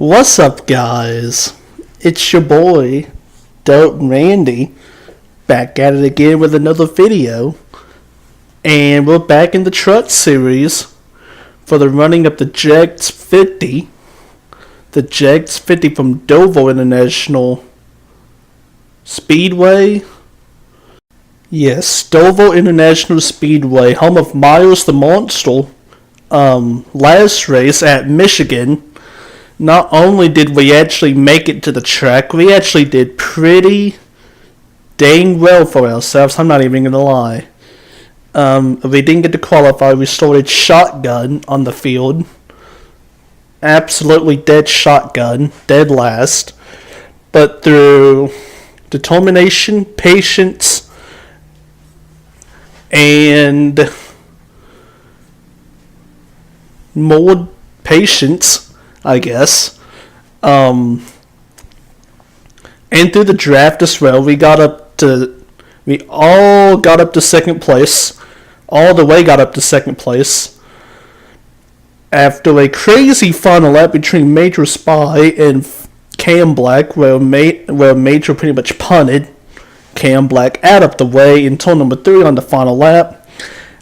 What's up, guys? It's your boy, Dope Randy, back at it again with another video. And we're back in the truck series for the running of the JEGS 50. The JEGS 50 from Dover International Speedway. Yes, Dover International Speedway, home of Miles the Monster. Last race at Michigan. Not only did we actually make it to the track, we actually did pretty dang well for ourselves. I'm not even gonna lie. We didn't get to qualify. We started shotgun on the field. Absolutely dead shotgun, dead last. But through determination, patience, and more patience, I guess. And through the draft as well, we all got up to second place. All the way got up to second place. After a crazy final lap between Major Spy and Cam Black, where Major pretty much punted Cam Black out of the way in turn number 3 on the final lap.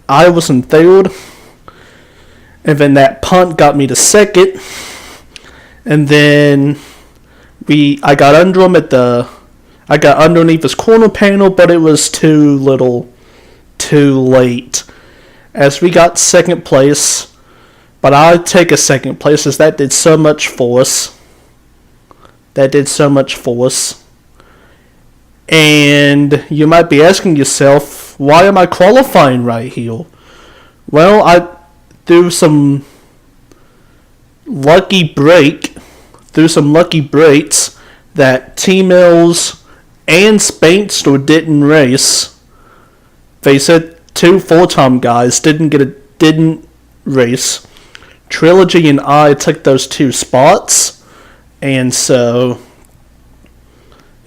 I was in third. And then that punt got me to second. And then I got under him I got underneath his corner panel, but it was too late. As we got second place, but I'd take a second place as that did so much for us. And you might be asking yourself, why am I qualifying right here? Well, I through some lucky breaks that T-Mills and Spanster didn't race. They said 2 full-time guys didn't race. Trilogy and I took those 2 spots, and so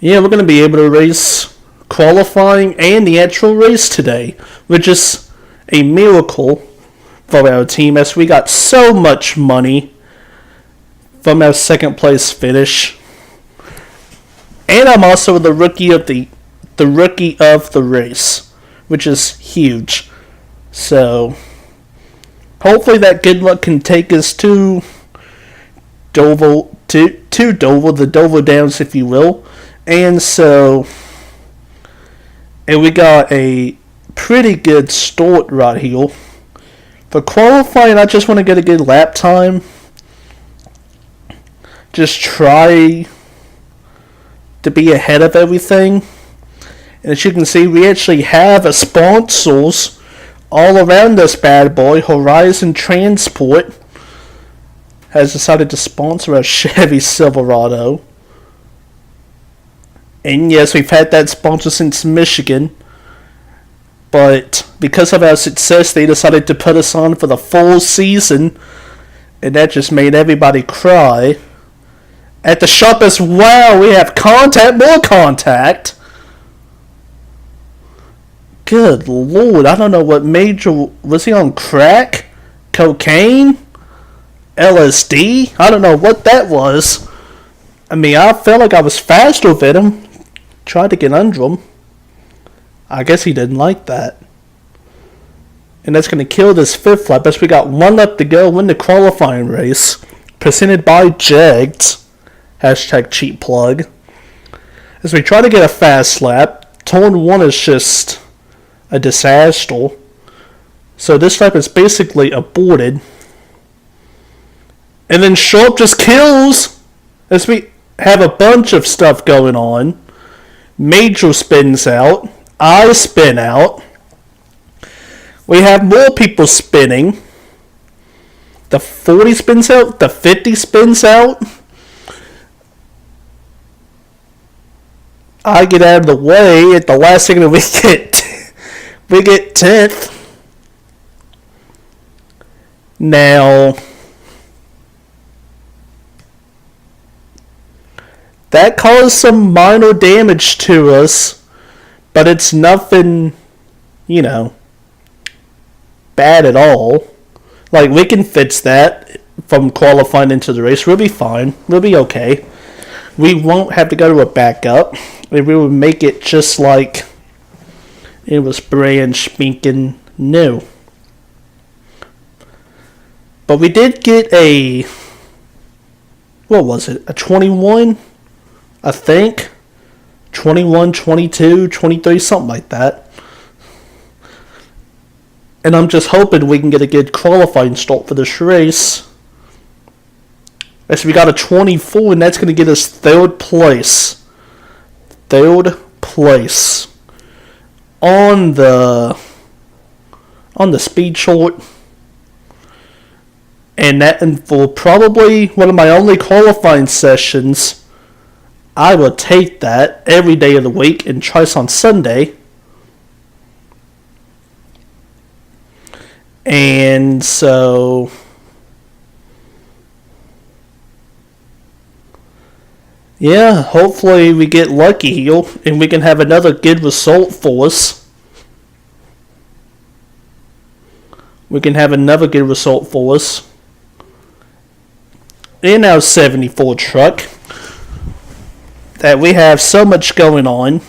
yeah, we're going to be able to race qualifying and the actual race today, which is a miracle for our team as we got so much money from our second place finish. And I'm also the rookie of the race, which is huge. So hopefully that good luck can take us to Dover, the Dover Downs, if you will. And we got a pretty good start right here. For qualifying, I just want to get a good lap time. Just try to be ahead of everything. And as you can see, we actually have sponsors all around this bad boy. Horizon Transport has decided to sponsor a Chevy Silverado. And yes, we've had that sponsor since Michigan. But because of our success, they decided to put us on for the full season. And that just made everybody cry. At the shop as well, we have more contact. Good lord, I don't know what Major, was he on crack? Cocaine? LSD? I don't know what that was. I mean, I felt like I was faster than him. Tried to get under him. I guess he didn't like that. And that's going to kill this 5th lap as we got 1 lap to go win the qualifying race. Presented by JEGS. Hashtag cheap plug. As we try to get a fast lap, turn 1 is just a disaster. So this lap is basically aborted. And then Sharp just kills as we have a bunch of stuff going on. Major spins out. I spin out. We have more people spinning. The 40 spins out. The 50 spins out. I get out of the way at the last second. We get 10th. Now that caused some minor damage to us, but it's nothing, bad at all. Like, we can fix that. from qualifying into the race. We'll be fine. We'll be okay. We won't have to go to a backup. We will make it just like it was brand spanking new. But we did get a, what was it, a 21, I think. 21, 22, 23, something like that. And I'm just hoping we can get a good qualifying start for this race. As we got a 24, and that's going to get us third place. Third place on the speed chart. And for probably one of my only qualifying sessions, I will take that every day of the week and twice on Sunday. And so, yeah, hopefully we get lucky here and we can have another good result for us. We can have another good result for us in our 74 truck. That we have so much going on.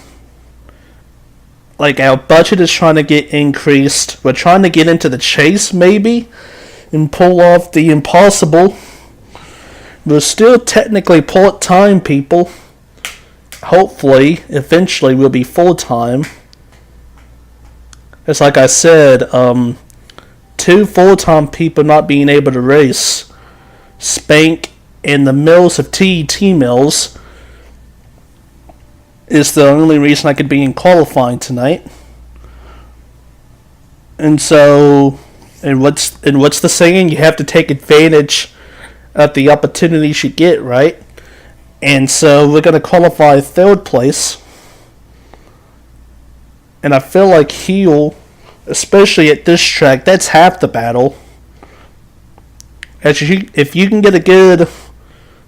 Like, our budget is trying to get increased. We're trying to get into the chase, maybe, and pull off the impossible. We're still technically part-time people. Hopefully, eventually, we'll be full-time. It's like I said, 2 full-time people not being able to race. Spank and the mills of TET mills is the only reason I could be in qualifying tonight. And so, and what's the saying? You have to take advantage of the opportunities you get, right? And so we're going to qualify third place. And I feel like here, especially at this track, that's half the battle. If you can get a good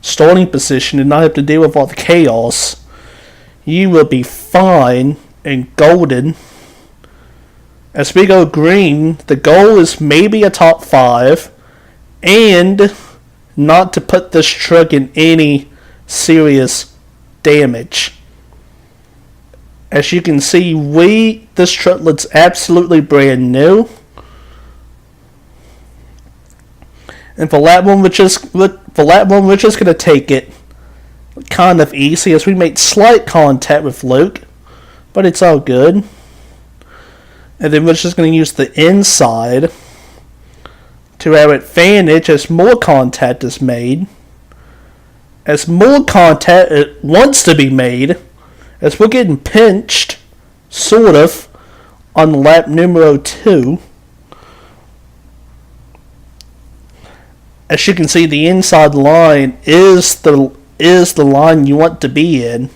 starting position and not have to deal with all the chaos, you will be fine and golden. As we go green, the goal is maybe a top 5 and not to put this truck in any serious damage. As you can see, this truck looks absolutely brand new. And for lap 1, we're just going to take it kind of easy as we made slight contact with Luke, but it's all good. And then we're just going to use the inside to our advantage as more contact is made. As more contact wants to be made, as we're getting pinched, sort of, on lap numero 2. As you can see, the inside line is the line you want to be in.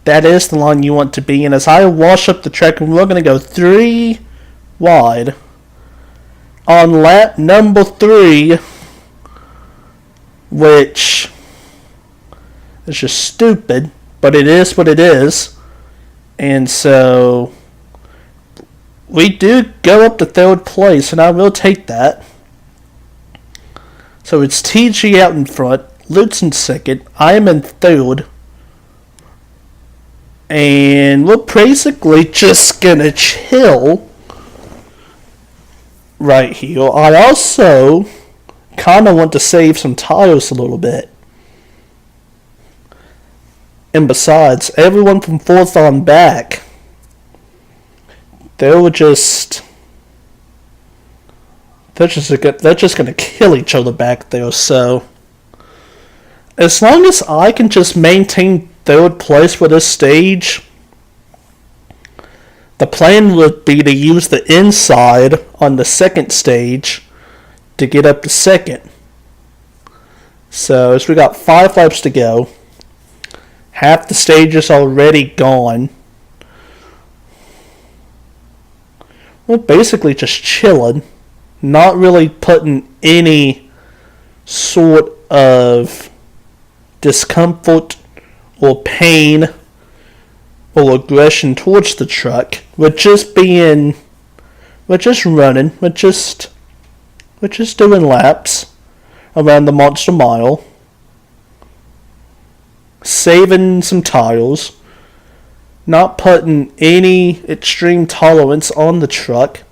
That is the line you want to be in. As I wash up the track, and we're going to go 3 wide on lap number 3, which is just stupid, but it is what it is. And so we do go up to third place, and I will take that. So it's TG out in front, Luke's in second, I am in third. And we're basically just gonna chill right here. I also kind of want to save some tires a little bit. And besides, everyone from 4th on back, they're just going to kill each other back there. So as long as I can just maintain third place for this stage, the plan would be to use the inside on the second stage to get up to second. So as we got 5 laps to go, half the stage is already gone. We're basically just chilling, not really putting any sort of discomfort or pain or aggression towards the truck. We're just running. We're just We're just doing laps around the Monster Mile, saving some tires, not putting any extreme tolerance on the truck.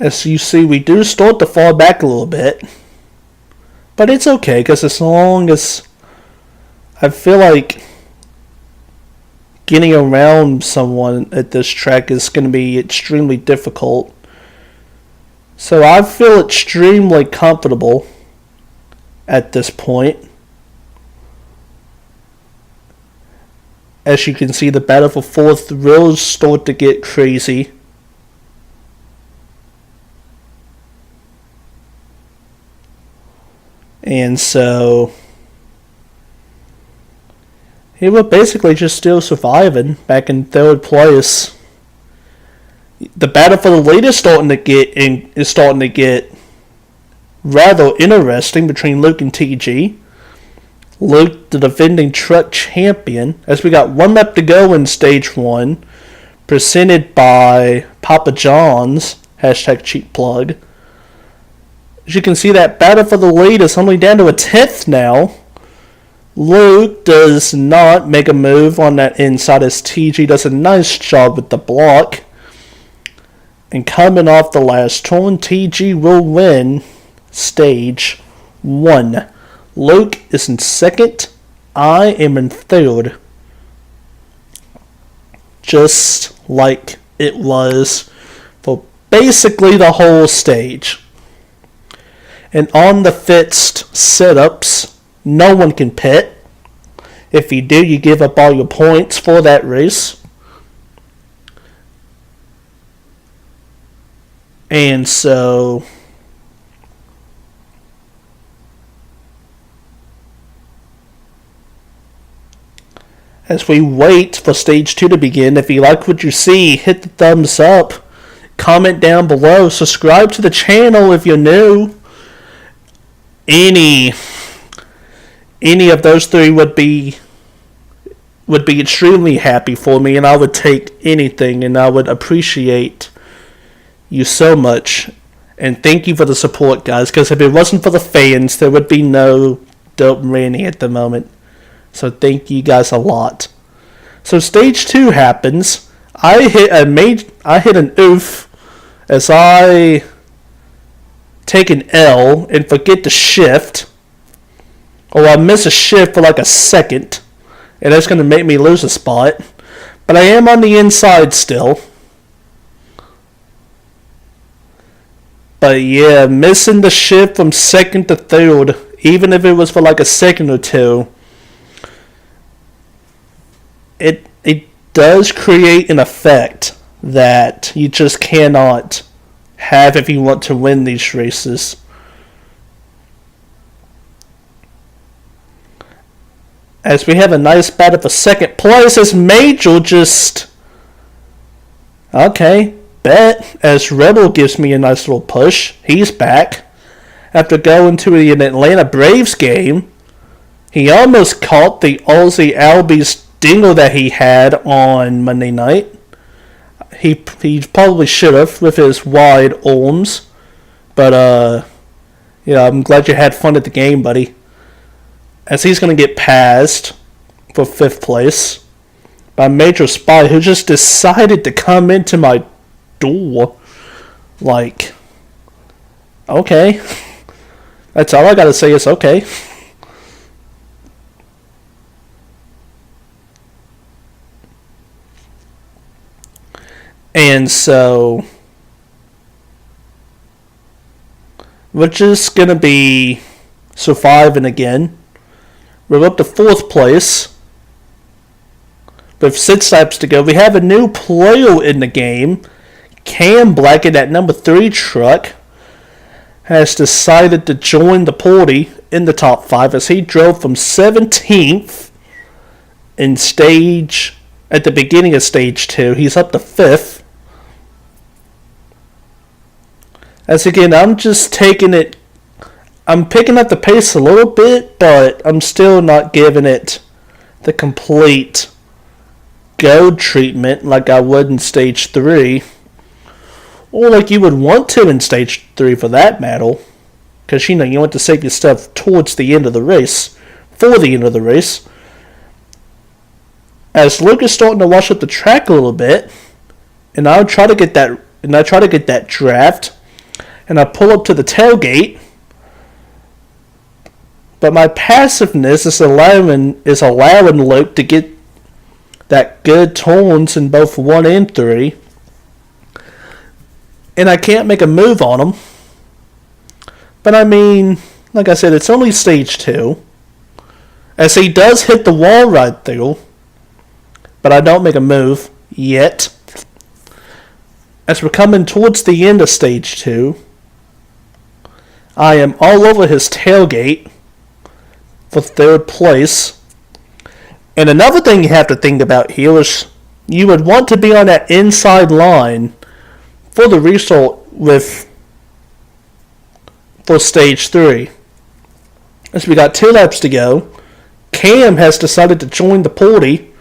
As you see, we do start to fall back a little bit, but it's okay, because as long as I feel like getting around someone at this track is going to be extremely difficult. So I feel extremely comfortable at this point. As you can see, the battle for fourth will start to get crazy. And so he was basically just still surviving back in third place. The battle for the lead is starting to get rather interesting between Luke and TG. Luke, the defending truck champion, as we got 1 lap to go in stage 1, presented by Papa John's, #cheap-plug. As you can see, that battle for the lead is only down to a 10th now. Luke does not make a move on that inside as TG does a nice job with the block. And coming off the last turn, TG will win stage 1. Luke is in second. I am in third. Just like it was for basically the whole stage. And on the fixed setups, no one can pit. If you do, you give up all your points for that race. And so as we wait for stage 2 to begin, if you like what you see, hit the thumbs up, comment down below, subscribe to the channel if you're new. Any of those three would be extremely happy for me, and I would take anything, and I would appreciate you so much. And thank you for the support, guys, because if it wasn't for the fans, there would be no Dope Randy at the moment. So thank you guys a lot. So stage 2 happens. I hit an oof as I take an L and forget to shift. Or I miss a shift for like a second, and that's going to make me lose a spot. But I am on the inside still. But yeah, missing the shift from second to third, even if it was for like a second or two, it does create an effect that you just cannot have if you want to win these races. As we have a nice battle for second place, as Major just... Okay, bet. As Rebel gives me a nice little push. He's back. After going to an Atlanta Braves game, he almost caught the Aussie Albies dingle that he had on Monday night. He probably should have with his wide arms. But, yeah, I'm glad you had fun at the game, buddy. As he's going to get passed for 5th place by Major Spy, who just decided to come into my door. Like, okay. That's all I got to say is okay. And so we're just going to be surviving again. We're up to 4th place with 6 laps to go. We have a new player in the game. Cam Black in that number 3 truck has decided to join the party in the top 5 as he drove from 17th at the beginning of stage 2. He's up to 5th. As again, I'm just taking it. I'm picking up the pace a little bit, but I'm still not giving it the complete gold treatment like I would in Stage 3. Or like you would want to in Stage 3 for that matter. Because, you want to save your stuff towards the end of the race. For the end of the race. As Luke is starting to wash up the track a little bit. And I try to get that draft. And I pull up to the tailgate. But my passiveness is allowing Luke to get that good turns in both 1 and 3. And I can't make a move on him. But I mean, like I said, it's only Stage 2. As he does hit the wall right there. But I don't make a move yet. As we're coming towards the end of Stage 2, I am all over his tailgate for 3rd place. And another thing you have to think about here is you would want to be on that inside line for the restart for Stage 3. As we got 2 laps to go, Cam has decided to join the party,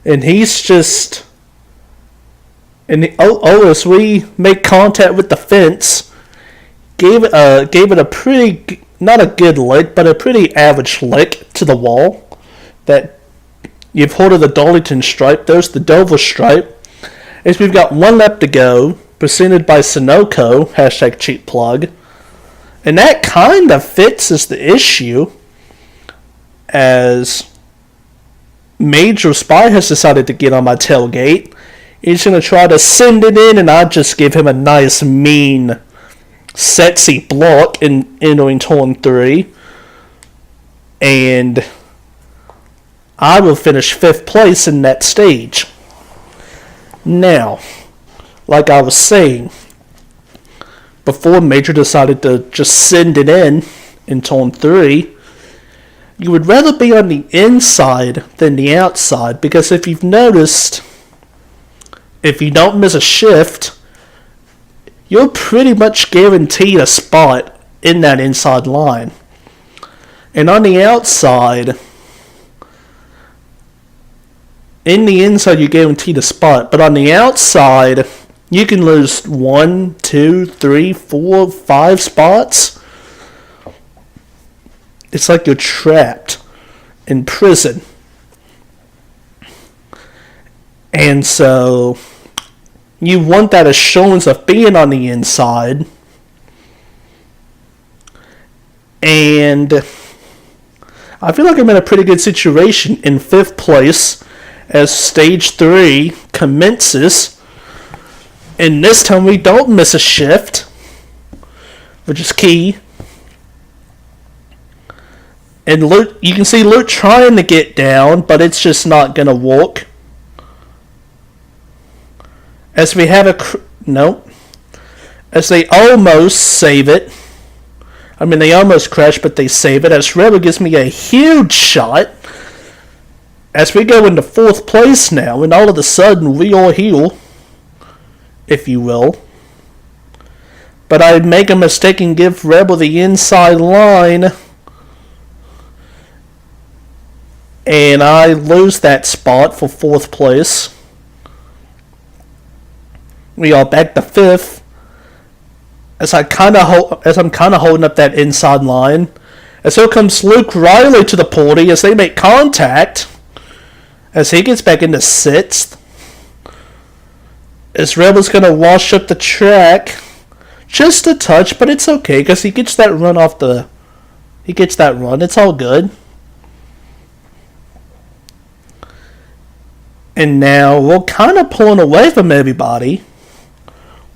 and he's just... as we make contact with the fence, gave it a pretty, not a good lick, but a pretty average lick to the wall. That you've heard of the Darlington stripe. There's the Dover stripe. As we've got 1 lap to go, presented by Sunoco, hashtag cheap plug. And that kind of fits as the issue, as Major Spy has decided to get on my tailgate. He's going to try to send it in, and I just give him a nice, mean, sexy block in entering turn 3. And I will finish 5th place in that stage. Now, like I was saying, before Major decided to just send it in turn 3, you would rather be on the inside than the outside, because if you've noticed, if you don't miss a shift, you're pretty much guaranteed a spot in that inside line. And on the outside, in the inside you're guaranteed a spot, but on the outside, you can lose 1, 2, 3, 4, 5 spots. It's like you're trapped in prison. And so you want that assurance of being on the inside. And I feel like I'm in a pretty good situation in 5th place as Stage 3 commences. And this time we don't miss a shift, which is key. And Luke, you can see Luke trying to get down, but it's just not going to work. As we have as they almost save it. I mean, they almost crash, but they save it. As Rebel gives me a huge shot. As we go into 4th place now, and all of a sudden we are here, if you will. But I make a mistake and give Rebel the inside line. And I lose that spot for 4th place. We are back to 5th. As I'm kind of holding up that inside line. As here comes Luke Riley to the party as they make contact. As he gets back into 6th. As Rebel's going to wash up the track. Just a touch, but it's okay because he gets that run off the... He gets that run. It's all good. And now we're kind of pulling away from everybody.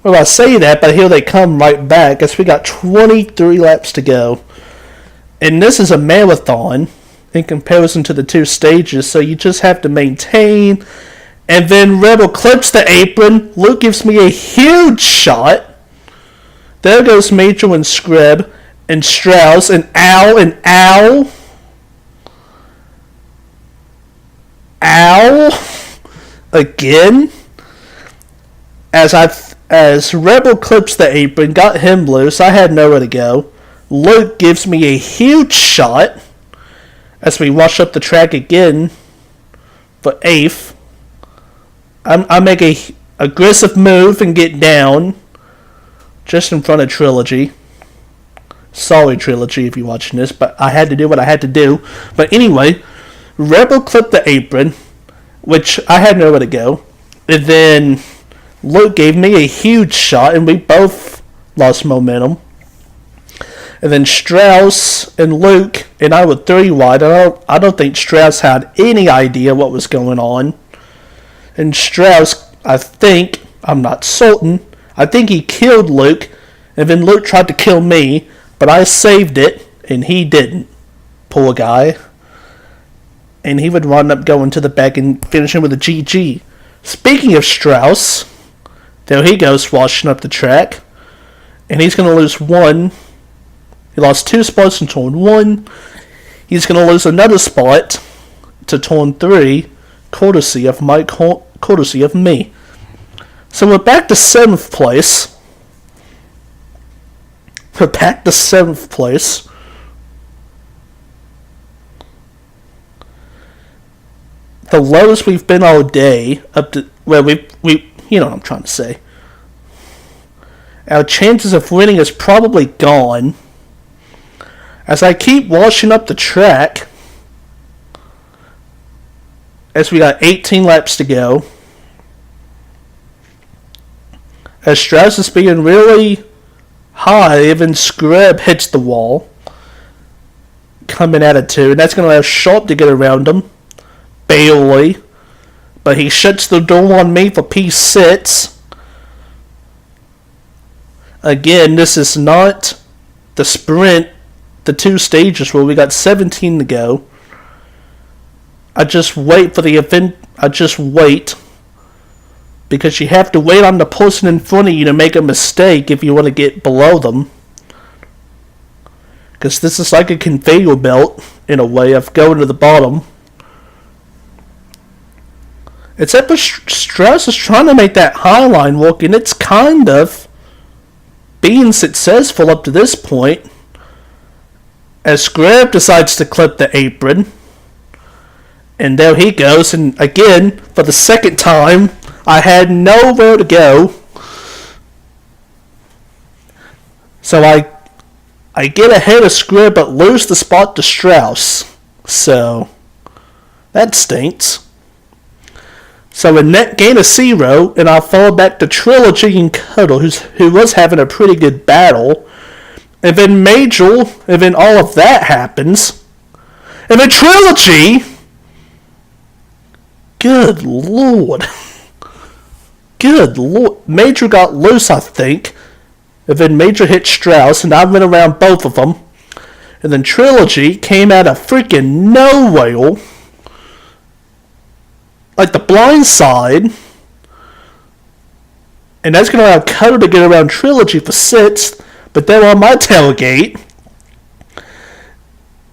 Well, I say that, but here they come right back as we got 23 laps to go. And this is a marathon in comparison to the 2 stages, so you just have to maintain. And then Rebel clips the apron. Luke gives me a huge shot. There goes Major and Screb and Strauss and Al and Al. Al again. As Rebel clips the apron, got him loose. I had nowhere to go. Luke gives me a huge shot as we wash up the track again for 8th. I make a aggressive move and get down just in front of Trilogy. Sorry, Trilogy, if you're watching this, but I had to do what I had to do. But anyway, Rebel clipped the apron, which I had nowhere to go. And then Luke gave me a huge shot, and we both lost momentum. And then Strauss and Luke and I were 3 wide. I don't think Strauss had any idea what was going on. And Strauss, I'm not certain, I think he killed Luke, and then Luke tried to kill me, but I saved it, and he didn't. Poor guy. And he would wind up going to the back and finishing with a GG. Speaking of Strauss, there he goes swashing up the track, and he's going to lose 1. He lost 2 spots in turn 1. He's going to lose another spot to turn 3, courtesy of me. So we're back to 7th place. The lowest we've been all day, up to where we you know what I'm trying to say. Our chances of winning is probably gone. As I keep washing up the track, as we got 18 laps to go, as Strauss is being really high, even Scrub hits the wall, coming at it too, and that's going to allow Sharp to get around him, barely, but he shuts the door on me for P6. Again, this is not the sprint, the 2 stages where we got 17 to go. I just wait for the event. I just wait. Because you have to wait on the person in front of you to make a mistake if you want to get below them. Because this is like a conveyor belt, in a way, of going to the bottom. Except for Strauss is trying to make that high line work, and it's kind of being successful up to this point. As Scrub decides to clip the apron. And there he goes, and again, for the second time, I had nowhere to go. So I get ahead of Scrub, but lose the spot to Strauss. So that stinks. So a net gain of 0, and I'll fall back to Trilogy and Cuddle, who was having a pretty good battle. And then Major, and then all of that happens. And then Trilogy! Good lord. Good lord. Major got loose, I think. And then Major hit Strauss, and I went around both of them. And then Trilogy came out of freaking nowhere. Like the blind side. And that's going to allow Cutter to get around Trilogy for 6th. But they're on my tailgate.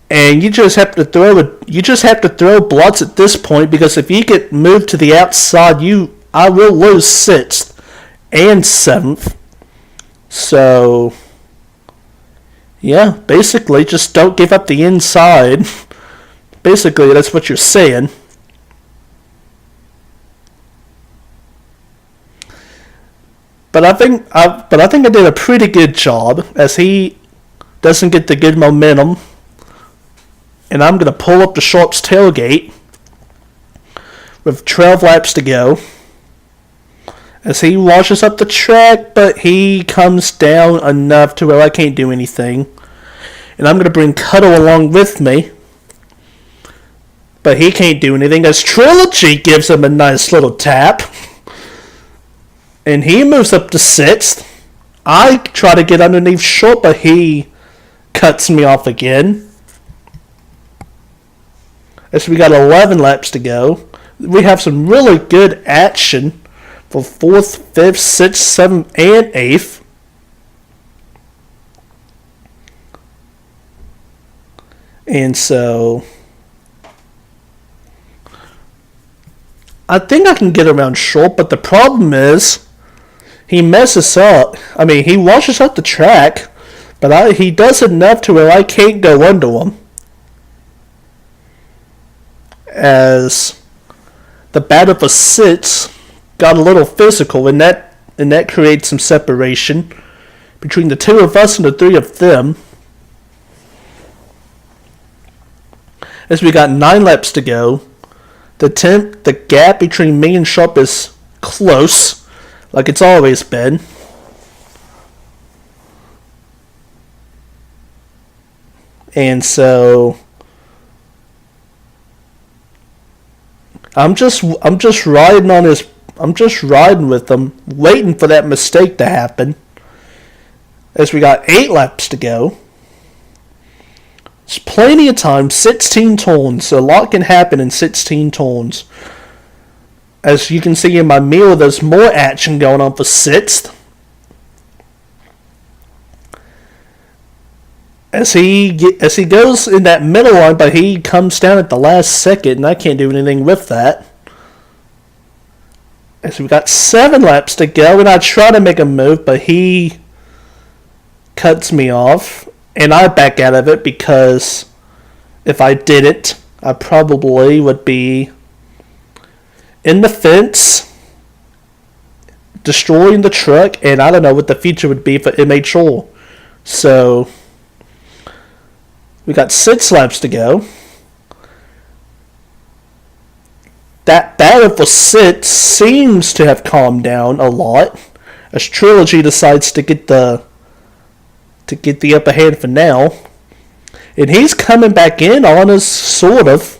And you just have to throw blocks at this point, because if you get moved to the outside, I will lose 6th and 7th. So yeah, basically just don't give up the inside. Basically that's what you're saying. But I think I did a pretty good job, as he doesn't get the good momentum. And I'm going to pull up to Sharp's tailgate with 12 laps to go. As he washes up the track, but he comes down enough to where I can't do anything. And I'm going to bring Cuddle along with me. But he can't do anything, as Trilogy gives him a nice little tap. And he moves up to 6th. I try to get underneath Sharp, but he cuts me off again. As we got 11 laps to go. We have some really good action for 4th, 5th, 6th, 7th, and 8th. And so I think I can get around Sharp, but the problem is he messes up. I mean, he washes up the track, but he does enough to where I can't go under him. As the battle for 6th got a little physical, and that creates some separation between the two of us and the three of them. As we got 9 laps to go, the gap between me and Sharp is close, like it's always been. And so I'm just riding on his. I'm just riding with him, waiting for that mistake to happen. As we got 8 laps to go, there's plenty of time. 16 turns. A lot can happen in 16 turns. As you can see in my mirror, there's more action going on for 6th. As he goes in that middle line, but he comes down at the last second, and I can't do anything with that. As we got 7 laps to go, and I try to make a move, but he cuts me off, and I back out of it because if I didn't, I probably would be in the fence, destroying the truck, and I don't know what the future would be for MHR. So we got 6 laps to go. That battle for 6 seems to have calmed down a lot, as Trilogy decides to get the upper hand for now, and he's coming back in on us, sort of.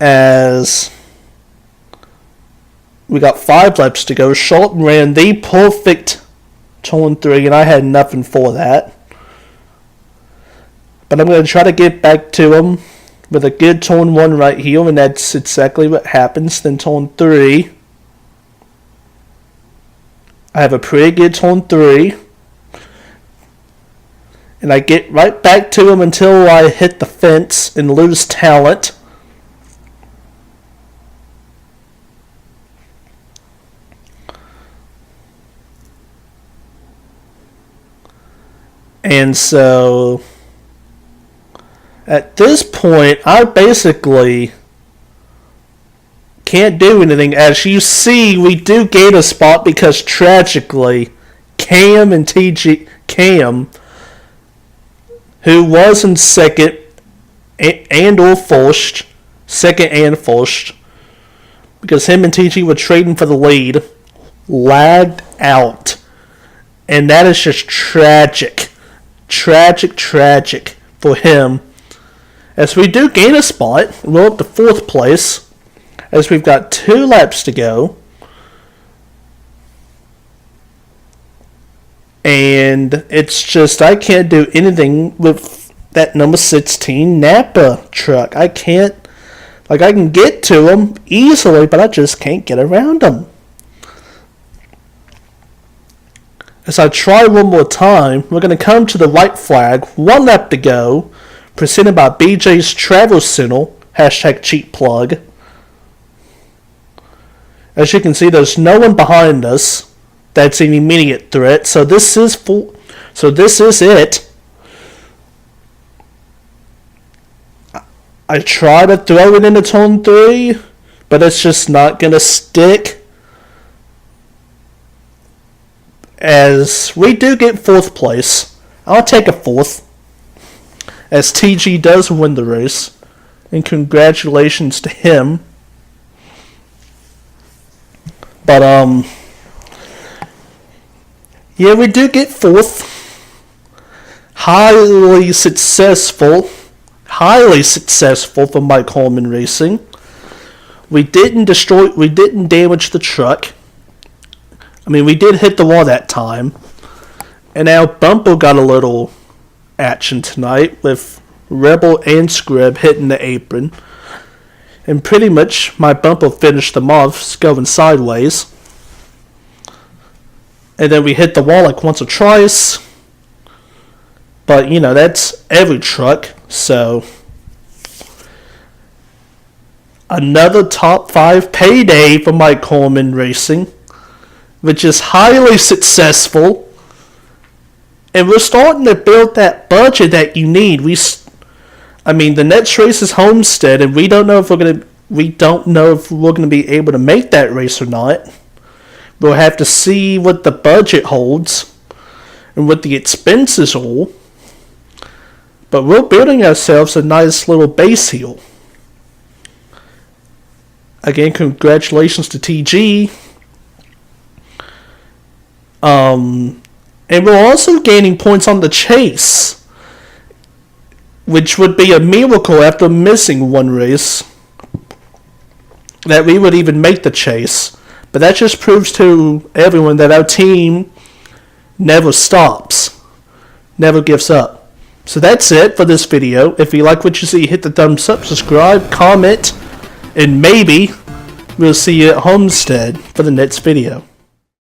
As we got 5 laps to go, Shelton ran the perfect turn 3, and I had nothing for that. But I'm going to try to get back to him with a good turn 1 right here, and that's exactly what happens. Then turn 3. I have a pretty good turn 3. And I get right back to him until I hit the fence and lose talent. And so at this point, I basically can't do anything. As you see, we do gain a spot because tragically, Cam, who was in second and first, because him and TG were trading for the lead, lagged out. And that is just tragic. Tragic for him. As we do gain a spot, we're up to 4th place, as we've got 2 laps to go. And it's just, I can't do anything with that number 16 Napa truck. I can't, I can get to him easily, but I just can't get around him. As I try one more time, we're going to come to the white flag, 1 lap to go, presented by BJ's Travel Center, #cheap plug. As you can see, there's no one behind us that's an immediate threat, so this is it. I try to throw it into turn 3, but it's just not going to stick. As we do get 4th place, I'll take a 4th. As TG does win the race, and congratulations to him. But yeah, we do get 4th. Highly successful for Mike Holman Racing. We didn't damage the truck. I mean, we did hit the wall that time. And our bumper got a little action tonight with Rebel and Scrib hitting the apron. And pretty much my bumper finished them off, going sideways. And then we hit the wall like once or twice. But, you know, that's every truck. So, another top 5 payday for Mike Holman Racing, which is highly successful. And we're starting to build that budget that you need. I mean, the next race is Homestead, and we don't know if we're gonna be able to make that race or not. We'll have to see what the budget holds and what the expenses are. But we're building ourselves a nice little base here. Again, congratulations to TG. And we're also gaining points on the chase, which would be a miracle after missing one race that we would even make the chase. But that just proves to everyone that our team never stops, never gives up. So that's it for this video. If you like what you see, hit the thumbs up, subscribe, comment, and maybe we'll see you at Homestead for the next video.